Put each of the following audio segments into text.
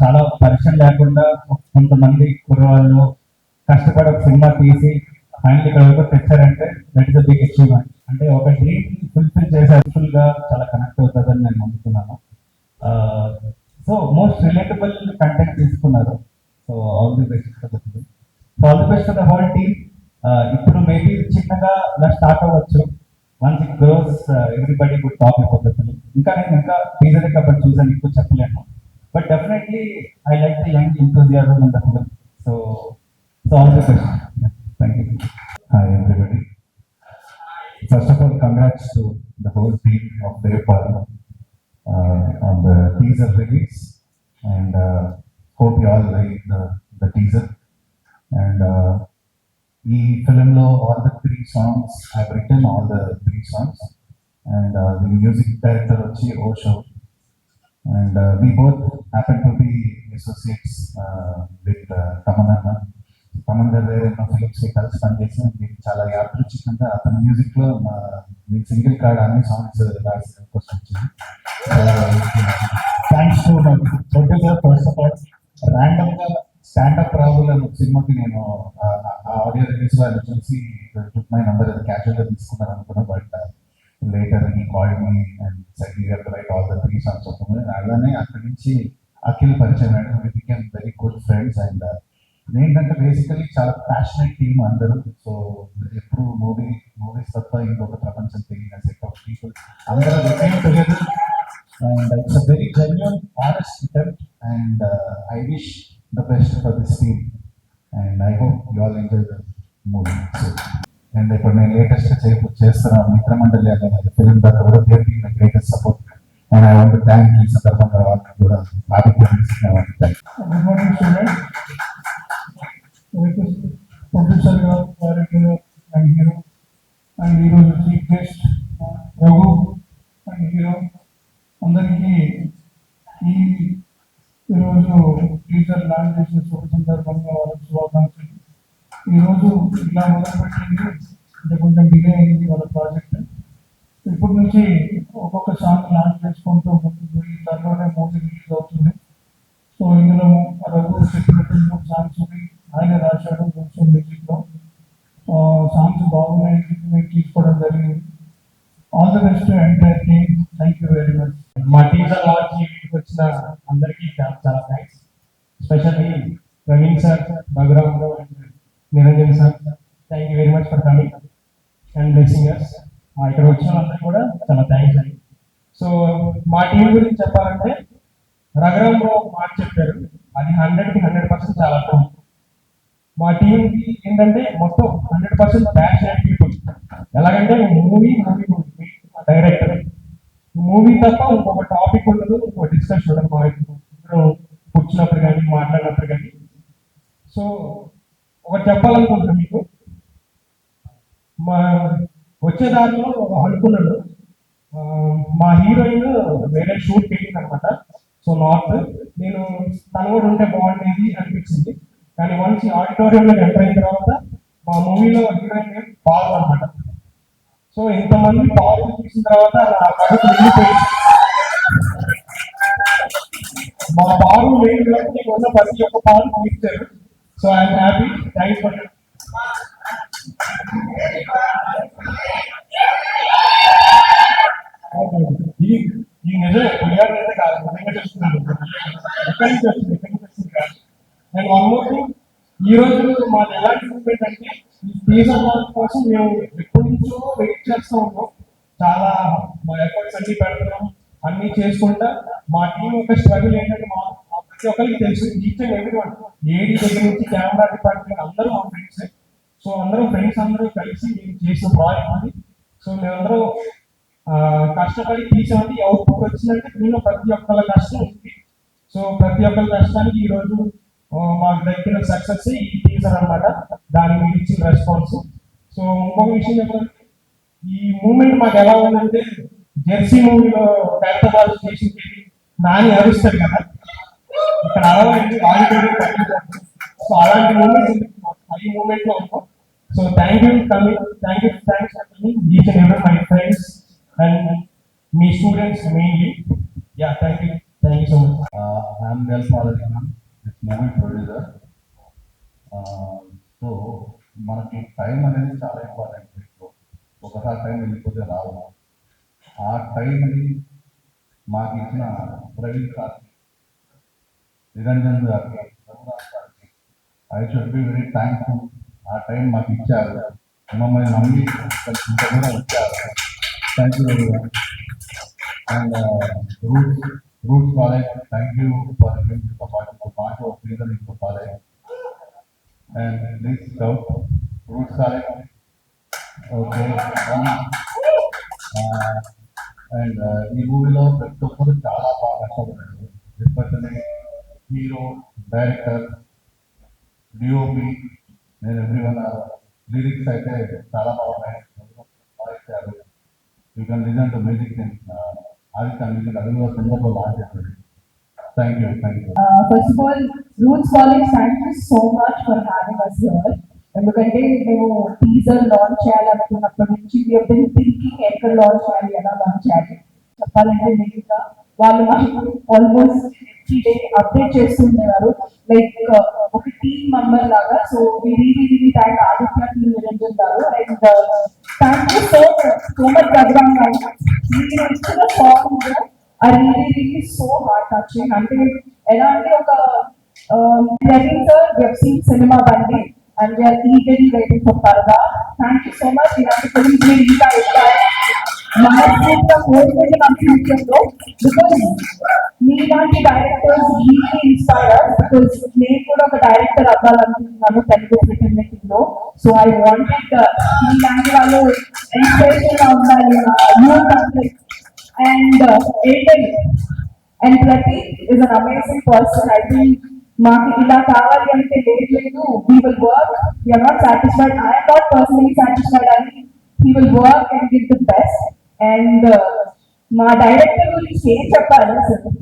చాలా పరిచయం లేకుండా కొంతమంది కుర్రవాళ్ళు కష్టపడి ఒక సినిమా తీసి ఫైనల్ ఇక్కడ వరకు తెచ్చారంటే that is a big achievement. అంటే ఒక డ్రీమ్ ఫుల్ఫిల్ చేసే ఫుల్ గా చాలా కనెక్ట్ అవుతుందని నేను నమ్ముతున్నాను. సో మోస్ట్ రిలేటబుల్ కంటెంట్ తీసుకున్నారు. So all the best for the film. So all the best for the whole team. ఇప్పుడు మేబీ చిన్నగా ఇలా స్టార్ట్ అవ్వచ్చు. Once it grows everybody good talk about the film. ఇంకా నేను ఇంకా టీజర్ కాబట్టి చూసాను, ఎక్కువ చెప్పలేను. But definitely I like the young enthusiasm in the film. So all the best. Yeah, thank you. Hi everybody. First of all, congrats to the whole team of Devpal on the teaser release, and hope you all like the teaser. And the film lo all the 3 songs I've written all the 3 songs, and the music director Ochi Osho, and we both happen to be associates with Tamanna. Thaman గారు వేరే ఎన్నో ఫిలిమ్స్కి కలిసి పనిచేసి మీకు చాలా యాదృచ్ఛికంగా అతని మ్యూజిక్లో మీకు సింగిల్ కార్డ్ అన్ని సాంగ్స్ రాసిన అవకాశం వచ్చింది. Thanks to my producer. First of all ర్యాండమ్గా స్టాండప్ రాహుల్ అనే సినిమాకి నేను ఆడియో రిలీజ్లో ఆయన చూసి మై నంబర్ క్యాజువల్గా తీసుకున్నాను అనుకున్నా. But later he called me and said you have to write all the 3 songs వస్తుంది. అలానే అక్కడి నుంచి అఖిల్ పరిచయం అయ్యాడు. We became very good friends. And ఏంటంటే బేసికలీ చాలా ప్యాషనెట్ టీమ్ అందరూ. సో ఎప్పుడు మూవీస్ తప్ప ఇంకొక ప్రపంచం తెలియని సెట్ ఆఫ్ పీపుల్ అందరూ retain together. And it's a very genuine honest attempt. And I wish the best for this team. And I hope you all enjoy the movie. So and ఇప్పుడు నేను latest చేస్తున్న మిత్రమండలి అనే film దాకా కూడా there been my greatest support. And I want to thank ఈ సందర్భంగా వాళ్ళకి కూడా ఆదిత్యం thank. Good morning student. Producer గారు, డైరెక్టర్ అండ్ హీరో, అండ్ ఈరోజు chief guest Raghu and hero అందరికీ ఈరోజు టీజర్ లాంచ్ చేసిన శుభ సందర్భంగా వాళ్ళకి శుభాకాంక్షలు. ఈరోజు ఇలా మొదలుపెట్టింది అంటే కొంచెం డిలే అయింది వాళ్ళ ప్రాజెక్ట్. ఇప్పటి నుంచి ఒక్కొక్క సాంగ్ లాంచ్ చేసుకుంటూ ముందుకు వెళ్ళి త్వరలోనే మూవీ రిలీజ్ అవుతుంది. సో ఇందులో రఘు చెప్పినట్టు 3 సాంగ్స్ ఆయన రాశాడు కొంచెం మ్యూజిక్లో. సాంగ్స్ బాగున్నాయి, మేము తీసుకోవడం జరిగింది. All the best entire team. Thank you very much. మా టీజర్ లాంచ్ ఈవెంట్కి వచ్చిన అందరికీ చాలా thanks. Especially Praveen sir, Balaram and Niranjan sir, thank you very much for coming and blessing us. ఇక్కడ వచ్చిన అందరికీ కూడా చాలా థ్యాంక్స్ అండి. సో మా టీం గురించి చెప్పాలంటే రఘురామ్ ఒక మాట చెప్పారు, అది 100కి 100% చాలా బాగుంది. మా టీంకి ఏంటంటే మొత్తం 100% ప్యాషనేట్ పీపుల్. ఎలాగంటే మూవీ డైరెక్టర్ మూవీ తప్ప ఇంకొక టాపిక్ ఉండదు, ఇంకొక డిస్కషన్ ఉండదు మా ఇద్దరు కూర్చున్నప్పుడు కానీ మాట్లాడినప్పుడు కానీ. సో ఒకటి చెప్పాలనుకుంటున్నాను మీకు, మా వచ్చే దారిలో అనుకున్నాడు మా హీరోయిన్ వేరే షూట్ వెళ్ళింది అనమాట. సో నార్త్ నేను తను కూడా ఉంటే బాగుండేది అనిపించింది. కానీ వన్స్ ఆడిటోరియంలో ఎంటర్ అయిన తర్వాత మా మూవీలో హీరోయిన్ పాలు అనమాట. సో ఇంతమంది పాలు చూసిన తర్వాత నా కడుపు వెళ్ళిపోయింది. మా పాలు లేని వరకు నీకు ఉన్న ప్రతి ఒక్క పాలు పంపించారు. So I'm happy. Thanks for ఈ నిజమే పులిగారు అయితే కాదు, నిజంగా చేస్తున్నాను. ఎక్కడి నుంచి వస్తుంది కాదు. అండ్ వన్ మోర్ థింగ్, ఈ రోజు మాది ఎలాంటి మూమెంట్ అంటే ఈ టీజర్ లాంచ్ కోసం మేము ఎప్పటి నుంచో వెయిట్ చేస్తూ ఉన్నాం. చాలా మా ఎఫర్ట్స్ అన్ని పెడుతున్నాం, అన్ని చేసుకుంటా. మా టీం యొక్క స్ట్రగుల్ ఏంటంటే మా ప్రతి ఒక్కరికి తెలుసు. ఈచ్ అండ్ ఎవ్రీ వన్, ఏడీ దగ్గర నుంచి కెమెరా డిపార్ట్మెంట్ అందరూ మా ఫ్రెండ్స్. సో అందరూ ఫ్రెండ్స్ అందరూ కలిసి మేము చేసిన ప్రాజెక్ట్ అది. సో మేమందరూ కష్టపడి తీసామంటే అవుట్పుట్ వచ్చిందంటే దీనిలో ప్రతి ఒక్కళ్ళ కష్టం ఉంది. సో ప్రతి ఒక్కరి కష్టానికి ఈరోజు మాకు దగ్గర సక్సెస్ ఈ టీజర్ అనమాట. దానికి మీరు ఇచ్చిన రెస్పాన్స్. సో ఇంకొక విషయం చెప్పాలంటే ఈ మూమెంట్ మాకు ఎలా ఉందంటే జెర్సీ మూవీలో హైదరాబాద్ చేసింది నాని అరుస్తాడు కదా, ఇక్కడ అరవైంది ఆడిటోరియం. సో అలాంటి మూమెంట్ ఈ మూమెంట్ లో ఉన్నాం. So thank you coming, thanks each and every my friends and మీ students mainly. Yeah thank you so much. I'm వెల్ పాలసీమన్, దిస్ మూవీ ప్రొడ్యూసర్. సో మనకి టైం అనేది చాలా ఇంపార్టెంట్. ఒకసారి టైం వెళ్ళిపోతే రాదు. ఆ టైంని మాకు ఇచ్చిన ప్రవీణ్ సార్కి, నిరంజన్ గారికి, రఘురామ్ గారికి I should be very thankful. ఆ టైం మాకు ఇచ్చారు, మమ్మల్ని నమ్మి ఇంత కూడా వచ్చారు. Thank you very much. And Roots college, thank you for part of reason in the college. And this doubt, roots college, okay. And ఈ మూవీలో ప్రతి ఒక్కరు చాలా బాగా కష్టపడ్డారు, ఎస్పెషల్లీ హీరో, డైరెక్టర్, డిఓపి, నేను ఎవ్రీవన్. లిరిక్స్ అయితే చాలా బాగున్నాయి, బాగా ఇచ్చారు. You can listen to music in Aditya music, అది కూడా తొందరలో లాంచ్ చేస్తుంది. Thank you. First of all, Roots College, thank you so much for having us here. ఎందుకంటే మేము టీజర్ లాంచ్ చేయాలనుకున్నప్పటి నుంచి థింకింగ్ ఎక్కడ లాంచ్ చేయాలి, ఎలా లాంచ్ చేయాలి చెప్పాలంటే మెయిన్గా వాళ్ళు మాకు ఆల్మోస్ట్ ఎవ్రీడే అప్డేట్ చేస్తుండేవారు, లైక్ ఒక టీమ్ మెంబర్ లాగా. So we thank Aditya team, Niranjan garu, and thank you so much Raghuram garu. మీరు ఇచ్చిన song really so heart touching. అంటే ఎలా అంటే ఒక Praveen sir, web series cinema బండి, and we are eagerly waiting for Paradha. Thank you so much. ఇలాంటి ఫిల్మ్స్ మీరు ఇంకా ఎక్కువ మనస్ఫూర్తిగా కోరుకుంటున్నాం ఫ్యూచర్లో, బికాస్ మీలాంటి డైరెక్టర్స్ రియల్లీ ఇన్స్పైర్, బికాస్ నేను కూడా ఒక డైరెక్టర్ అవ్వాలనుకుంటున్నాను తెలుగు ఫిల్మ్ మేకింగ్ లో. సో ఐ వాంటెడ్ మీలాంటి వాళ్ళు ఇన్స్పిరేషన్ గా ఉండాలి యూత్ అంటే. And Aiden and Pratik is an amazing person. I think మాకు ఇలా కావాలి అంటే లేదు, we will work. We are not satisfied. I am not personally satisfied. I mean, he will work and give the best. And మా director గురించి ఏం చెప్పాలి అసలు.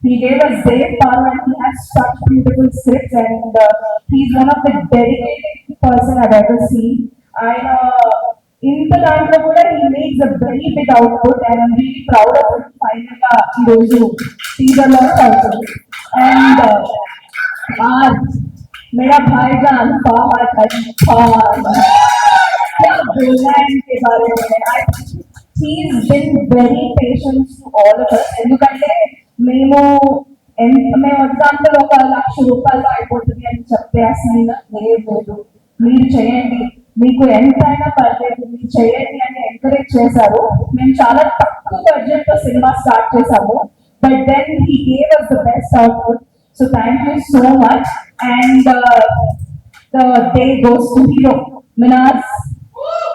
He gave us Dave Paul and he has such beautiful scripts, and he's one of the dedicated person I've ever seen. ఆయన ఇంత దాంట్లో కూడా he makes a very big output, and I'm really proud of it. Final గా ఈ రోజు teaser launch అవుతుంది. And आज मेरा भाईजान फहद अली खान, क्या बोलना है इनके बारे में. He's been very patient to all of us. ఎందుకంటే మేము ఎగ్జాంపుల్ ఒక ₹1,00,000 అయిపోతుంది అని చెప్తే అసలు లేదు, మీరు చేయండి, మీకు ఎంతైనా పర్లేదు, మీరు చేయండి అని ఎంకరేజ్ చేశారు. మేము చాలా తక్కువ బడ్జెట్ తో సినిమా స్టార్ట్ చేసాము, but then he gave us the best output. So thank you so much. And the day goes to hero Minaz.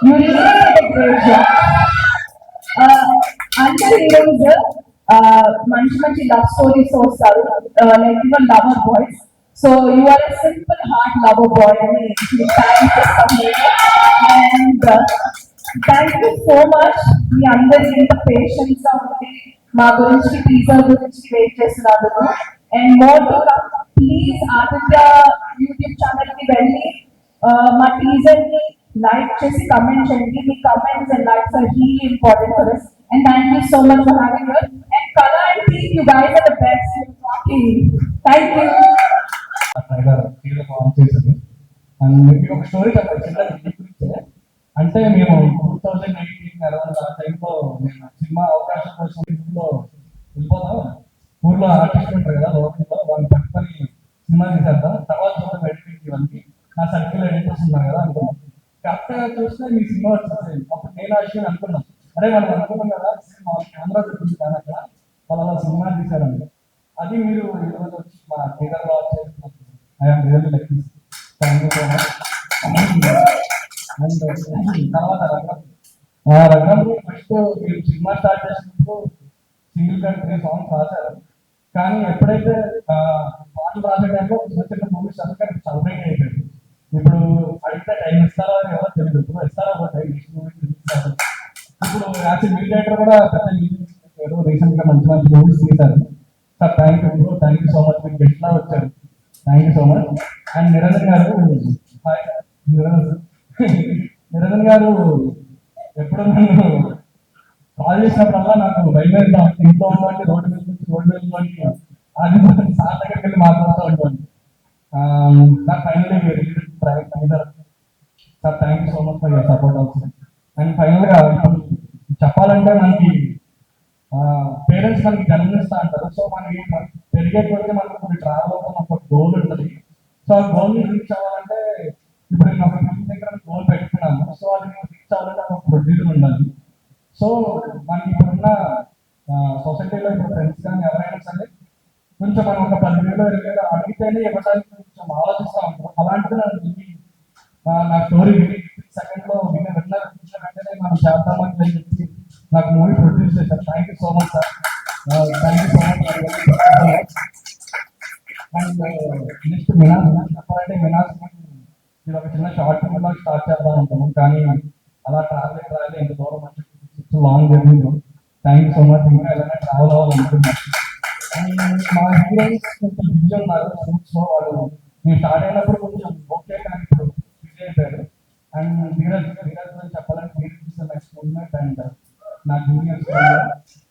You really did a great job. Under heroes, manchi love stories వస్తారు, like even lover boys. So you are a simple heart lover boy. I mean, and thank you so much. మీ అందరి ఇంత patience గా ఉండి మా గురించి teaser గురించి wait చేస్తున్నందుకు. And more to come, please Aditya YouTube channel కి వెళ్ళి మా టీజర్ ని లైక్ చేసి కమెంట్ చేయండి. మీ comments and likes are really important for us. And thank you so much for having us. And Kala and team, you guys are the best. Thank you. And మీకు ఒక story చెప్పాలి చిన్న గురించి. అంటే మేము 2019 అరౌండ్ ఆ టైంలో మేము సినిమా అవకాశం కోసం ఊళ్ళో వెళ్ళిపోతాం. ఊర్లో ఆర్టిస్ట్ ఉంటారు కదా లోకల్లో, వాళ్ళు పట్టుకొని సినిమా తీసేద్దాం, తర్వాత చూద్దాం ఎడిటింగ్ ఇవన్నీ. నా సర్కిల్ ఎడిటర్స్ ఉన్నారు కదా అనుకున్నాం. కరెక్ట్గా చూస్తే మీ సినిమా వచ్చేసి అప్పుడు నేను విషయం అనుకున్నాం, అరే మనం అనుకున్నాం కదా కెమెరా పెట్టుకుంది కానీ అక్కడ వాళ్ళ సినిమా తీశారండి. అది మీరు ఈరోజు వచ్చి మా థియేటర్లో వచ్చేసి I'm really lucky. Thank you so much. And తర్వాత రఘురామ్ ఫస్ట్ మీరు సినిమా స్టార్ట్ చేసినప్పుడు సింగిల్ గా 3 సాంగ్స్ రాశారు, కానీ ఎప్పుడైతే పాటలు రాసే టైంలో చిన్న చిన్న మూవీస్ అందుకే సపరేట్ అయిపోయింది. ఇప్పుడు అడిగితే టైం ఇస్తారో ఎవరో తెలియదు, ఇప్పుడు ఇస్తారో ఒక టైం ఇస్తారు. ఇప్పుడు యాక్చువల్ మీడియేటర్ కూడా పెద్ద మ్యూజిక్ రీసెంట్ గా మంచి మంచి మూవీస్ తీశారు. Sir thank you so much. మీకు ఎట్లా వచ్చారు, thank you so much. And Niranjan గారు, నిరంజన్ గారు ఎప్పుడు నన్ను కాల్ చేసినప్పుడల్లా నాకు భయం ఇంట్లో ఉన్నటువంటి రోడ్డు మీద నుంచి అది support sir finally sir thank you so much for your support also. And ఫైనల్గా చెప్పాలంటే మనకి పేరెంట్స్ మనకి జన్మనిస్తా అంటారు. సో మనకి పెరిగే కొద్ది మనకు కొన్ని ట్రావెల్ అవుతా మనకు ఒక గోల్ ఉంటుంది. సో ఆ గోల్ రీచ్ అవ్వాలంటే ఇప్పుడు నేను ఒక ఫిల్మ్ దగ్గర గోల్ పెట్టుకున్నాను. సో అది రీచ్ అవ్వాలంటే ఒక ప్రొడ్యూసర్ ఉండాలి. సో మనకి ఇప్పుడున్న సొసైటీలో ఇప్పుడు ఫ్రెండ్స్ కానీ ఎవరైనా సరే కొంచెం మనం ఒక 10,000 20,000 అడిగితేనే ఇవ్వడానికి కొంచెం ఆలోచిస్తూ ఉంటాం. అలాంటిది నా స్టోరీ విని సెకండ్ లో విన్నర్ వెంటనే మనం చేద్దామని చెప్పి నాకు మూవీ ప్రొడ్యూస్ చేశారు. Thank you so much sir. Thank you so much. And next Minaj చెప్పాలంటే మినాజ్ ఇది ఒక చిన్న షార్ట్ ఫిల్మ్ లో స్టార్ట్ చేద్దాం అనుకున్నాం, కానీ అలా ట్రావెల్ ఎంత దూరం అంటే long journey. Thank you so much. ఇంకా ఏదైనా ట్రావెల్ అవ్వాలనుకుంటున్నాను. అండ్ మా హీరోయిన్స్ కొంచెం బిజీ ఉన్నారు షూట్స్ లో. వాళ్ళు నేను స్టార్ట్ అయినప్పుడు కొంచెం ఓకే, కానీ ఇప్పుడు బిజీ అయిపోయారు. అండ్ ధీరజ్ గురించి చెప్పాలంటే ధీరజ్ మై స్కూల్మేట్ అండ్ నా జూనియర్స్.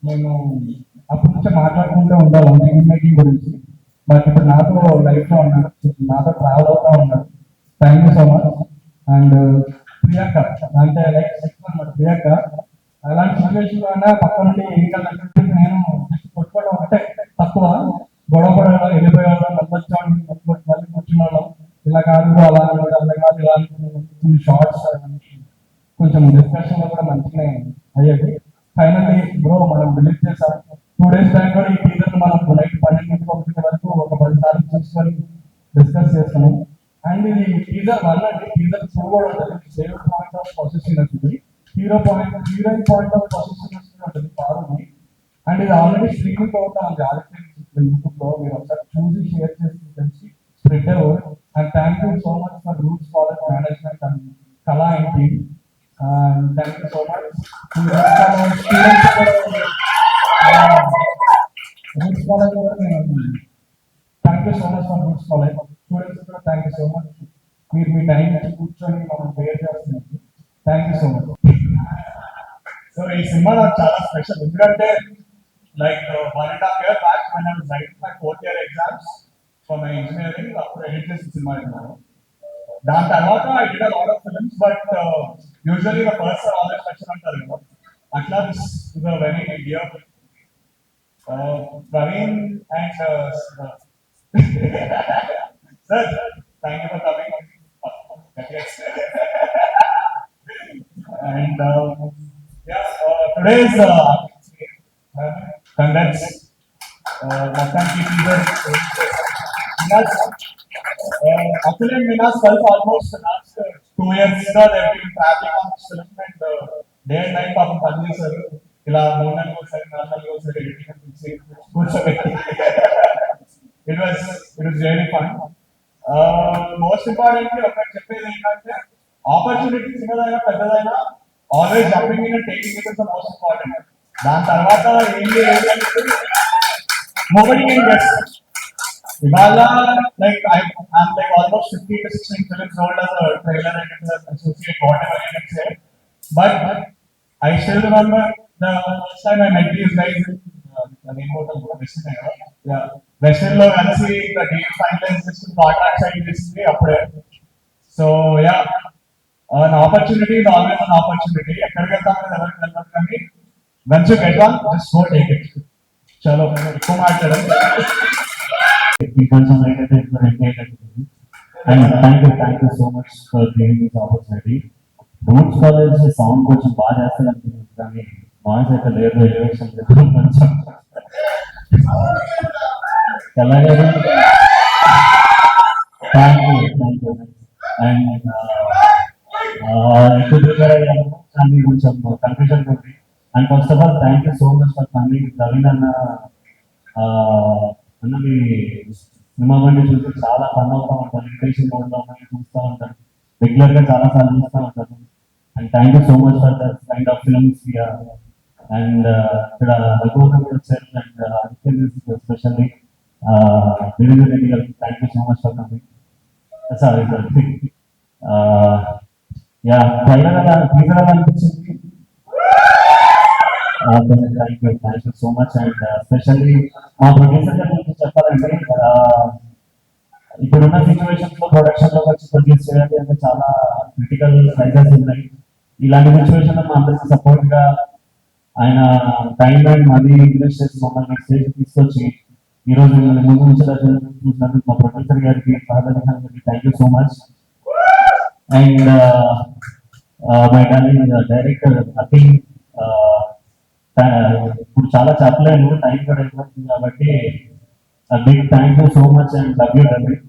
మేము అప్పటి నుంచే మాట్లాడుకుంటూ ఉండాలి ఫిల్మ్ మేకింగ్ గురించి. బట్ ఇప్పుడు నాతో లైఫ్ లో ఉన్నాడు, నాతో ట్రావెల్ అవుతా ఉన్నాడు. Thank you so much. And Priyanka అంటే లైక్ అనమాట. ప్రియాంక అలాంటి సిచ్యువేషన్ లో అయినా పక్క నుండి ఏంటంటే నేను కొట్టుకోవడం ఒకటే తక్కువ, గొడవ పడేవాళ్ళం, వెళ్ళిపోయేవాళ్ళం, మళ్ళీ వచ్చేవాళ్ళం, మళ్ళీ కూర్చునేవాళ్ళం. ఇలా కాదు అలా అన్నాడు, అలా కాదు ఇలా అనుకునే షార్ట్స్ కొంచెం డిస్కషన్ లో కూడా మంచిగానే అయ్యేది. ఫైనల్లీ బ్రో మనం రిలీజ్ చేసాం. 2 days బ్యాక్ కూడా ఈ టీజర్ మనం నైట్ 12 వరకు ఒక 10 సార్లు చూసుకొని డిస్కస్ చేస్తున్నాం. అండ్ ఇది టీజర్ 1 అండి. టీజర్ 2 కూడా ఉంటుంది. సేవ్ పాయింట్ ఆఫ్ పొజిషనెస్ ఇది, హీరోయిన్ పాయింట్ ఆఫ్ పొజిషనెస్ ఉంటుంది పారుని. అండ్ ఇది ఆల్రెడీ స్ట్రీమింగ్ అవుతా ఉంది యూట్యూబ్ లో. మీరు ఒకసారి చూసి షేర్ చేసి తెలిసి స్ప్రెడ్ అవ్వదు. And thank you so much for Roots college management and Kala and team. Thank you so much. Roots college కూడా thank you so much for Roots college students కూడా థ్యాంక్ యూ సో మచ్. మీరు మీ time కూర్చొని మమ్మల్ని ప్రేర్ చేస్తున్నారు. Thank you so much. So ఈ cinema నాకు చాలా స్పెషల్, ఎందుకంటే like 1.5 years back when I was writing my 4th year exams for my engineering, అప్పుడు ఎడిట్ చేసిన సినిమా విన్నాను. దాని తర్వాత I did a lot of films, but usually the first are always special అంటారు కదా. అట్లా this is a very dear Praveen and sir, thank you for coming. And yeah, today is congrats. Mostanki teaser. Actually, Minas self almost last 2 years they've been traveling on this film and day and night పాపం పనిచేశారు. ఇలా 3 నెలలకు ఒకసారి 4 నెలలకు ఒకసారి editing చేసి కూర్చోబెట్టి it was really fun. Most importantly ఒకటి చెప్పేది ఏంటంటే ఆపర్చునిటీ చిన్నదైనా పెద్దదైనా always jumping in taking it is the most important. దాని తర్వాత ఏంటి nobody can guess. ఇవాళ like I'm like almost 15 to 16 films old as a trailer editor, associate, whatever you can say. But I still remember the first time I met these guys in Western లో కలిసి the deal finalize చేసి contract sign చేసింది అప్పుడే. So yeah, an opportunity is always an opportunity. ఎక్కడికి వెళ్తామని ఎవరికి తెలియదు, కానీ once you get one, just go take it. చలో ఎక్కువ మాట్లాడారు. ఇంకొంచెం ఏంటంటే and thank you so much for giving this opportunity. Roots college sound కొంచెం బాగా చేస్తారు అనుకుంటుంది, కానీ నాయిస్ అయితే లేదు, ఎలివేషన్ లేదు కొంచెం ఎలాగే. థ్యాంక్ యూ అండ్ కొంచెం కన్ఫ్యూజన్ ఉంది. And first of all thank you so much for coming. Raveen అన్న మీ సినిమా బండి చూసి చాలా ఫన్ అవుతా ఉంటాను, ఇంప్రెషన్ మోడ్లో చూస్తూ ఉంటాను, రెగ్యులర్గా చాలా సార్లు చూస్తూ ఉంటాను. And thank you so much for that kind of films. And ఇక్కడ రఘువన్న కూడా వచ్చారు and especially Virendra Reddy garu thank you so much for coming. Sorry యా ట్రైలర్ అనిపించింది. Thank you so much. And specially మా ప్రొడ్యూసర్ గారి గురించి చెప్పాలంటే ఇప్పుడున్న సిచ్యువేషన్స్ లో ప్రొడక్షన్ లో వచ్చి ప్రొడ్యూస్ చేయాలి అంటే చాలా క్రిటికల్ ప్రైజెస్ ఉన్నాయి. ఇలాంటి సిచ్యువేషన్ లో మా అందరికి సపోర్ట్ గా ఆయన టైం అండ్ మనీ ఇన్వెస్ట్ చేసి మమ్మల్ని స్టేజ్ తీసుకొచ్చి ఈ రోజు మిమ్మల్ని ముందు నుంచి చూసినందుకు మా ప్రొడ్యూసర్ గారికి ఫాదర్ గారికి thank you so much. And my darling director Akhil, ఇప్పుడు చాలా చెప్పలేను, టైం కూడా అయిపోతుంది కాబట్టి big thank you so much and love you darling.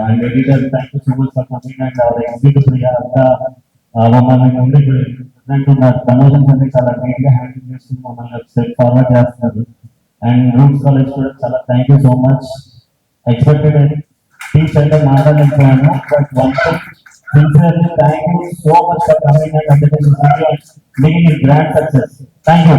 And editor thank you so much for coming and our executive Priya అంతా మమ్మల్ని ముందు ప్రమోషన్స్ అన్ని చాలా నీట్ గా హ్యాండిల్ చేస్తూ మమ్మల్ని స్టెప్ ఫార్వర్డ్ చేస్తున్నారు. అండ్ రూట్స్ కాలేజ్ కూడా చాలా thank you so much. Expected teach అంటే మాట్లాడలేకపోయాను, but one sincerely thank you so much for coming and making it grand success. Thank you.